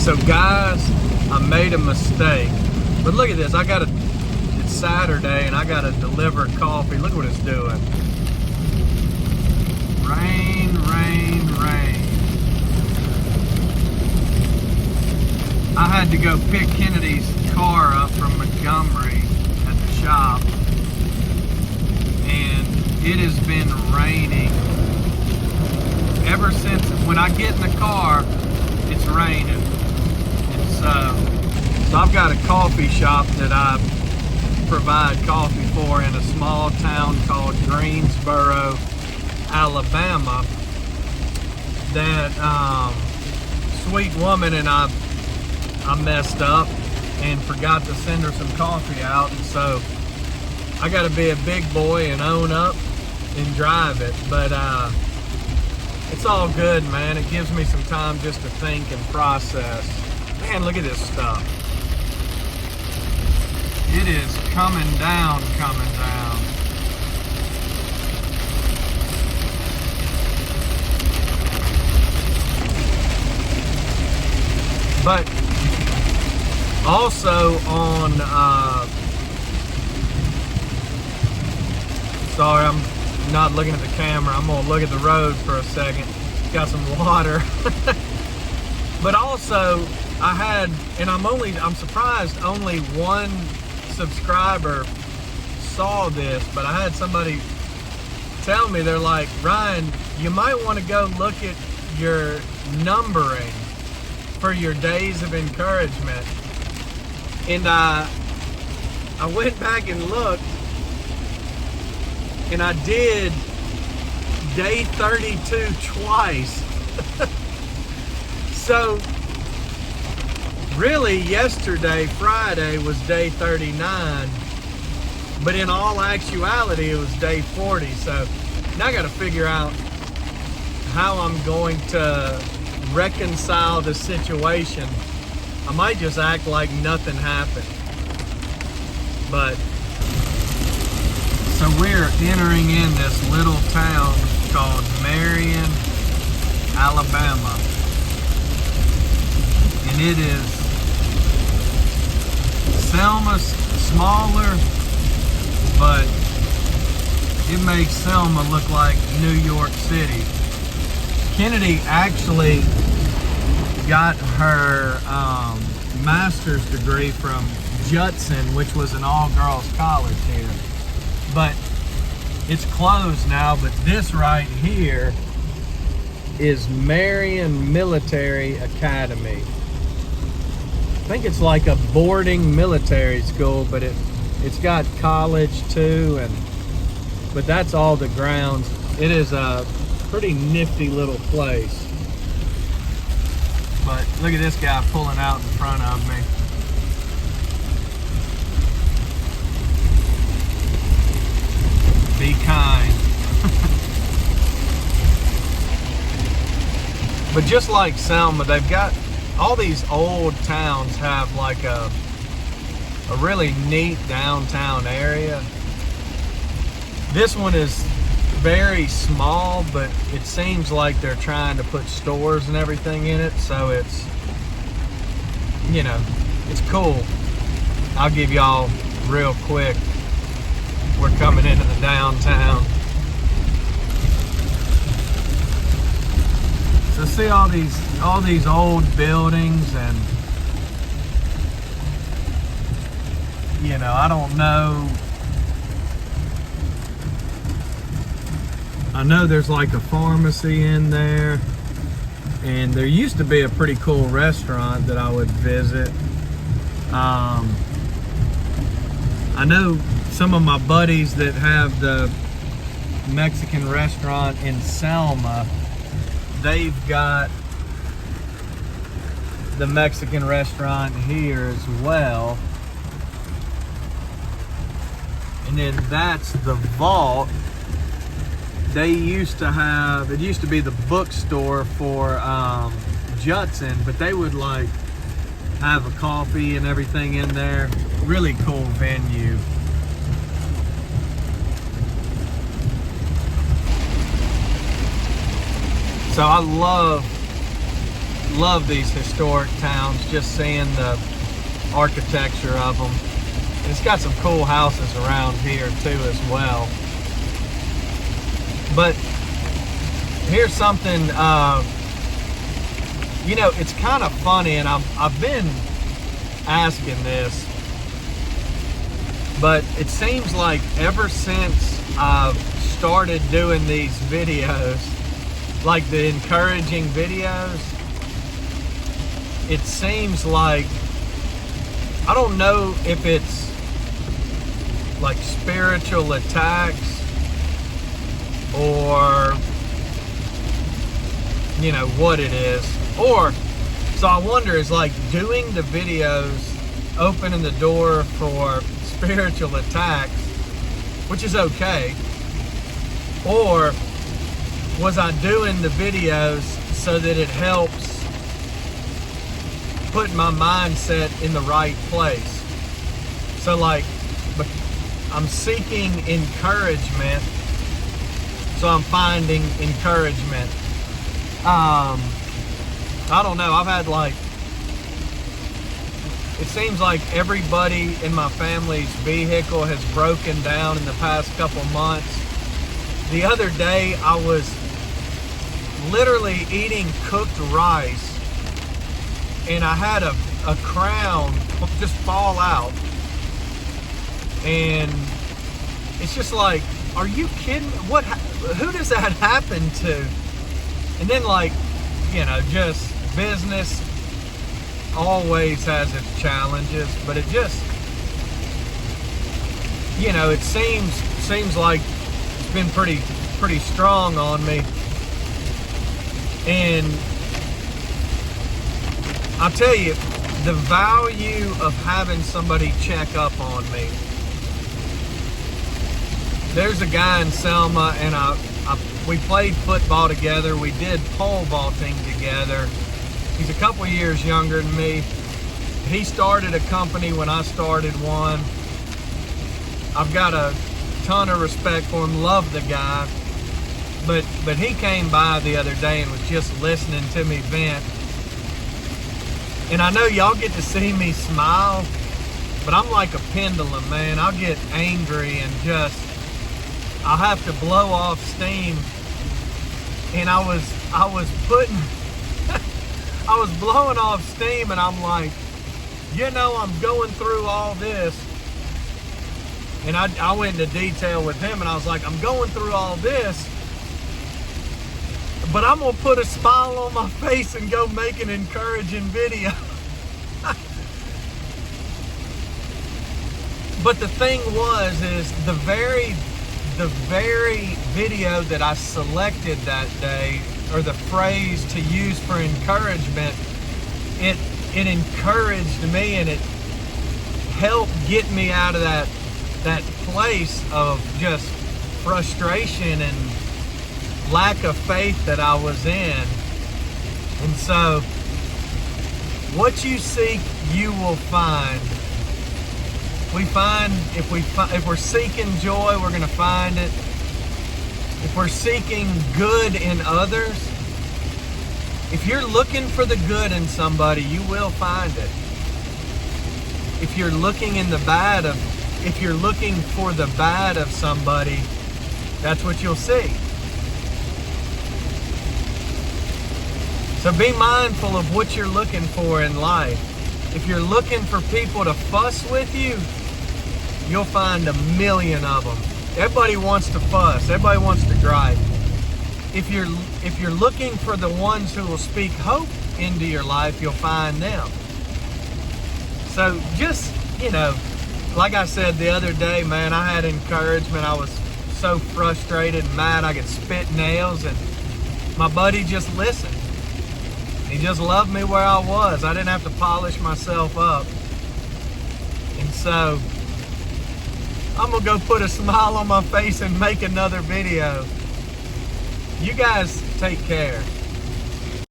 So guys, I made a mistake. But look at this, it's Saturday and I gotta deliver coffee. Look what it's doing. Rain, rain, rain. I had to go pick Kennedy's car up from Montgomery at the shop. And it has been raining ever since. When I get in the car, it's raining. So I've got a coffee shop that I provide coffee for in a small town called Greensboro, Alabama. That sweet woman and I messed up and forgot to send her some coffee out, and so I got to be a big boy and own up and drive it. But it's all good, man. It gives me some time just to think and process. Man, look at this stuff. It is coming down, coming down. But also on, sorry, I'm not looking at the camera. I'm gonna look at the road for a second. Got some water. But also, I had, and I'm surprised only one subscriber saw this, but I had somebody tell me, they're like, Ryan, you might want to go look at your numbering for your days of encouragement. And I went back and looked, and I did day 32 twice. So really yesterday, Friday, was day 39, but in all actuality it was day 40. So now I got to figure out how I'm going to reconcile the situation. I might just act like nothing happened. But so we're entering in this little town called Marion, Alabama. And it is Selma smaller, but it makes Selma look like New York City. Kennedy actually got her master's degree from Judson, which was an all-girls college here. But it's closed now, but this right here is Marion Military Academy. I think it's like a boarding military school, but it's got college too, but that's all the grounds. It is a pretty nifty little place. But look at this guy pulling out in front of me. Be kind. But just like Selma, they've got all these old towns have like a really neat downtown area. This one is very small, but it seems like they're trying to put stores and everything in it, so it's, you know, it's cool. I'll give y'all real quick. We're coming into the downtown. So see all these old buildings, and you know, I don't know. I know there's like a pharmacy in there, and there used to be a pretty cool restaurant that I would visit. I know some of my buddies that have the Mexican restaurant in Selma, they've got the Mexican restaurant here as well. And then that's the Vault. They used to have, it used to be the bookstore for Judson, but they would like have a coffee and everything in there. Really cool venue. So I love love these historic towns, just seeing the architecture of them. And it's got some cool houses around here too as well. But here's something, you know, it's kind of funny, and I've been asking this, but it seems like ever since I've started doing these videos, like the encouraging videos, it seems like, I don't know if it's like spiritual attacks or, you know, what it is. Or, so I wonder, is like doing the videos opening the door for spiritual attacks, which is okay, or was I doing the videos so that it helps put my mindset in the right place? So like, I'm seeking encouragement, so I'm finding encouragement. I don't know, I've had like, it seems like everybody in my family's vehicle has broken down in the past couple months. The other day, I was literally eating cooked rice, and I had a crown just fall out. And it's just like, are you kidding? Who does that happen to? And then, like, you know, just business always has its challenges, but it just, you know, it seems like it's been pretty strong on me. And I'll tell you, the value of having somebody check up on me. There's a guy in Selma, and we played football together. We did pole vaulting together. He's a couple years younger than me. He started a company when I started one. I've got a ton of respect for him, love the guy. But he came by the other day and was just listening to me vent. And I know y'all get to see me smile, but I'm like a pendulum, man. I'll get angry and just, I'll have to blow off steam. And I was putting, I was blowing off steam, and I'm like, you know, I'm going through all this. And I went into detail with him, and I was like, I'm going through all this, but I'm gonna put a smile on my face and go make an encouraging video. But the thing is the very video that I selected that day, or the phrase to use for encouragement, it encouraged me, and it helped get me out of that place of just frustration and lack of faith that I was in. And so, what you seek, you will find. We find, if we're seeking joy, we're going to find it. If we're seeking good in others, if you're looking for the good in somebody, you will find it. If you're looking if you're looking for the bad of somebody, that's what you'll see. So be mindful of what you're looking for in life. If you're looking for people to fuss with you, you'll find a million of them. Everybody wants to fuss. Everybody wants to gripe. If you're looking for the ones who will speak hope into your life, you'll find them. So just, you know, like I said the other day, man, I had encouragement. I was so frustrated and mad I could spit nails, and my buddy just listened. He just loved me where I was. I didn't have to polish myself up. And so, I'm going to go put a smile on my face and make another video. You guys take care.